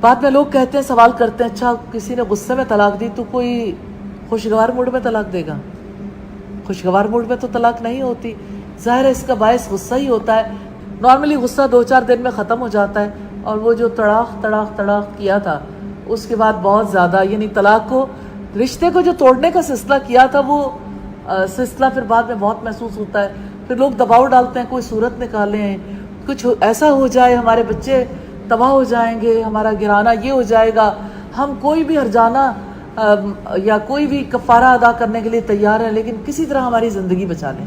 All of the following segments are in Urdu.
بعد میں لوگ کہتے ہیں، سوال کرتے ہیں، اچھا کسی نے غصے میں طلاق دی تو کوئی خوشگوار موڈ میں طلاق دے گا؟ خوشگوار موڈ میں تو طلاق نہیں ہوتی، ظاہر ہے اس کا باعث غصہ ہی ہوتا ہے۔ نارملی غصہ 2-4 دن میں ختم ہو جاتا ہے، اور وہ جو تڑاق کیا تھا اس کے بعد بہت زیادہ، یعنی طلاق کو، رشتے کو جو توڑنے کا سلسلہ کیا تھا، وہ سلسلہ پھر بعد میں بہت محسوس ہوتا ہے۔ پھر لوگ دباؤ ڈالتے ہیں، کوئی صورت نکالیں، کچھ ایسا ہو جائے، ہمارے بچے تباہ ہو جائیں گے، ہمارا گھرانہ یہ ہو جائے گا، ہم کوئی بھی ہرجانہ یا کوئی بھی کفارہ ادا کرنے کے لیے تیار ہیں، لیکن کسی طرح ہماری زندگی بچا لیں۔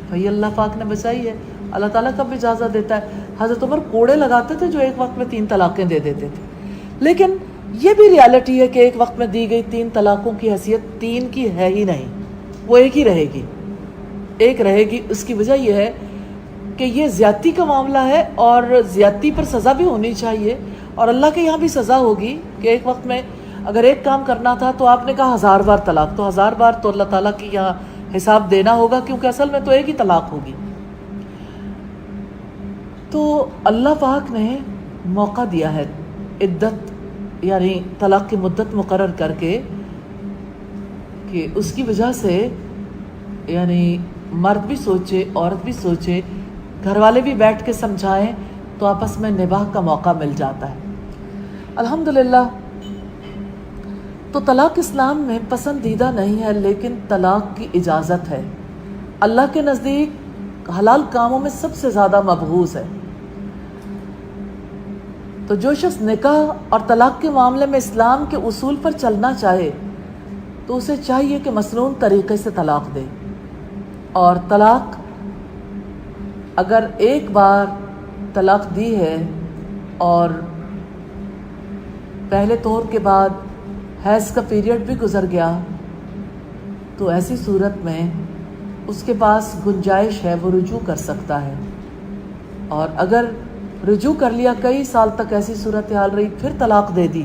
بھئی اللہ پاک نے بچائی ہے، اللہ تعالیٰ کب اجازت دیتا ہے؟ حضرت عمر کوڑے لگاتے تھے جو ایک وقت میں 3 طلاقیں دے دیتے تھے، لیکن یہ بھی ریالٹی ہے کہ ایک وقت میں دی گئی 3 طلاقوں کی حیثیت 3 کی ہے ہی نہیں، وہ ایک ہی رہے گی، ایک رہے گی۔ اس کی وجہ یہ ہے کہ یہ زیادتی کا معاملہ ہے، اور زیادتی پر سزا بھی ہونی چاہیے، اور اللہ کے یہاں بھی سزا ہوگی کہ ایک وقت میں اگر ایک کام کرنا تھا تو آپ نے کہا 1000 بار طلاق، تو 1000 بار تو اللہ تعالیٰ کی یہاں حساب دینا ہوگا، کیونکہ اصل میں تو ایک ہی طلاق ہوگی۔ تو اللہ پاک نے موقع دیا ہے، عدت یعنی طلاق کی مدت مقرر کر کے، کہ اس کی وجہ سے یعنی مرد بھی سوچے، عورت بھی سوچے، گھر والے بھی بیٹھ کے سمجھائیں، تو آپس میں نباہ کا موقع مل جاتا ہے۔ الحمدللہ۔ تو طلاق اسلام میں پسندیدہ نہیں ہے، لیکن طلاق کی اجازت ہے، اللہ کے نزدیک حلال کاموں میں سب سے زیادہ مبغوض ہے۔ تو جو شخص نکاح اور طلاق کے معاملے میں اسلام کے اصول پر چلنا چاہے تو اسے چاہیے کہ مسنون طریقے سے طلاق دے، اور طلاق اگر ایک بار طلاق دی ہے اور پہلے طور کے بعد حیض کا پیریڈ بھی گزر گیا، تو ایسی صورت میں اس کے پاس گنجائش ہے، وہ رجوع کر سکتا ہے، اور اگر رجوع کر لیا، کئی سال تک ایسی صورتحال رہی، پھر طلاق دے دی،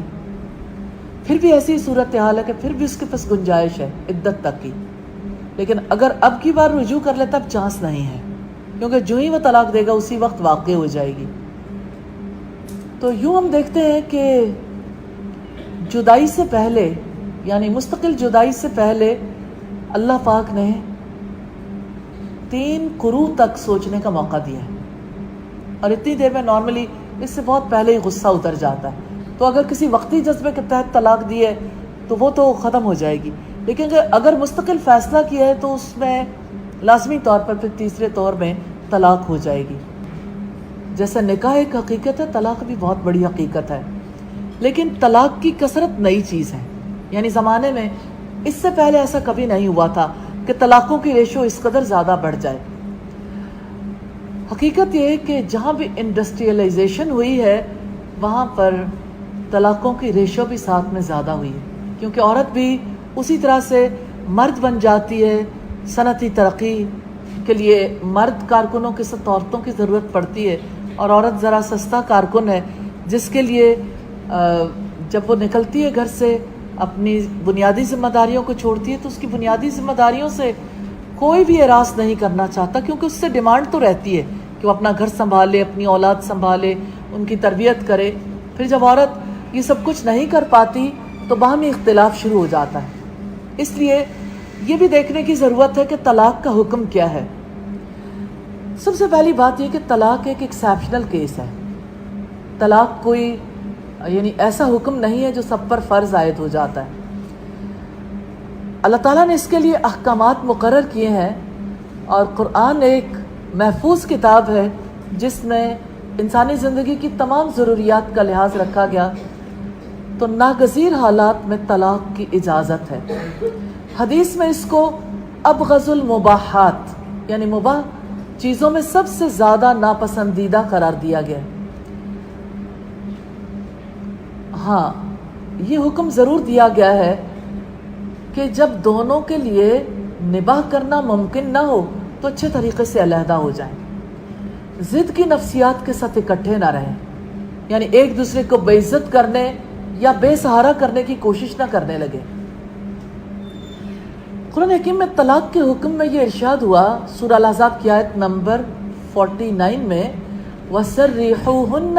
پھر بھی ایسی صورتحال ہے کہ پھر بھی اس کے پاس گنجائش ہے عدت تک کی، لیکن اگر اب کی بار رجوع کر لیتا، اب چانس نہیں ہے، کیونکہ جو ہی وہ طلاق دے گا اسی وقت واقع ہو جائے گی۔ تو یوں ہم دیکھتے ہیں کہ جدائی سے پہلے، یعنی مستقل جدائی سے پہلے، اللہ پاک نے 3 قروء تک سوچنے کا موقع دیا ہے، اور اتنی دیر میں نارملی اس سے بہت پہلے ہی غصہ اتر جاتا ہے۔ تو اگر کسی وقتی جذبے کے تحت طلاق دی ہے تو وہ تو ختم ہو جائے گی، لیکن اگر مستقل فیصلہ کیا ہے تو اس میں لازمی طور پر پھر تیسرے طور میں طلاق ہو جائے گی۔ جیسے نکاح ایک حقیقت ہے، طلاق بھی بہت بڑی حقیقت ہے، لیکن طلاق کی کثرت نئی چیز ہے، یعنی زمانے میں اس سے پہلے ایسا کبھی نہیں ہوا تھا کہ طلاقوں کی ریشو اس قدر زیادہ بڑھ جائے۔ حقیقت یہ ہے کہ جہاں بھی انڈسٹریلائزیشن ہوئی ہے وہاں پر طلاقوں کی ریشو بھی ساتھ میں زیادہ ہوئی ہے، کیونکہ عورت بھی اسی طرح سے مرد بن جاتی ہے، صنعتی ترقی کے لیے مرد کارکنوں کے ساتھ عورتوں کی ضرورت پڑتی ہے، اور عورت ذرا سستا کارکن ہے جس کے لیے جب وہ نکلتی ہے گھر سے اپنی بنیادی ذمہ داریوں کو چھوڑتی ہے تو اس کی بنیادی ذمہ داریوں سے کوئی بھی اراض نہیں کرنا چاہتا، کیونکہ اس سے ڈیمانڈ تو رہتی ہے کہ وہ اپنا گھر سنبھالے، اپنی اولاد سنبھالے، ان کی تربیت کرے۔ پھر جب عورت یہ سب کچھ نہیں کر پاتی تو باہمی اختلاف شروع ہو جاتا ہے۔ اس لیے یہ بھی دیکھنے کی ضرورت ہے کہ طلاق کا حکم کیا ہے۔ سب سے پہلی بات یہ کہ طلاق ایک ایکسیپشنل کیس ہے، طلاق کوئی یعنی ایسا حکم نہیں ہے جو سب پر فرض عائد ہو جاتا ہے۔ اللہ تعالیٰ نے اس کے لیے احکامات مقرر کیے ہیں، اور قرآن ایک محفوظ کتاب ہے جس میں انسانی زندگی کی تمام ضروریات کا لحاظ رکھا گیا۔ تو ناگزیر حالات میں طلاق کی اجازت ہے۔ حدیث میں اس کو ابغض المباحات یعنی مباح چیزوں میں سب سے زیادہ ناپسندیدہ قرار دیا گیا۔ ہاں، یہ حکم ضرور دیا گیا ہے کہ جب دونوں کے لیے نباہ کرنا ممکن نہ ہو تو اچھے طریقے سے علیحدہ ہو جائیں، ضد کی نفسیات کے ساتھ اکٹھے نہ رہیں، یعنی ایک دوسرے کو بے عزت کرنے یا بے سہارا کرنے کی کوشش نہ کرنے لگے۔ قرآن حکیم میں طلاق کے حکم میں یہ ارشاد ہوا، سورہ الاحزاب کی آیت نمبر 49 میں، وَسَرِّحُوهُنَّ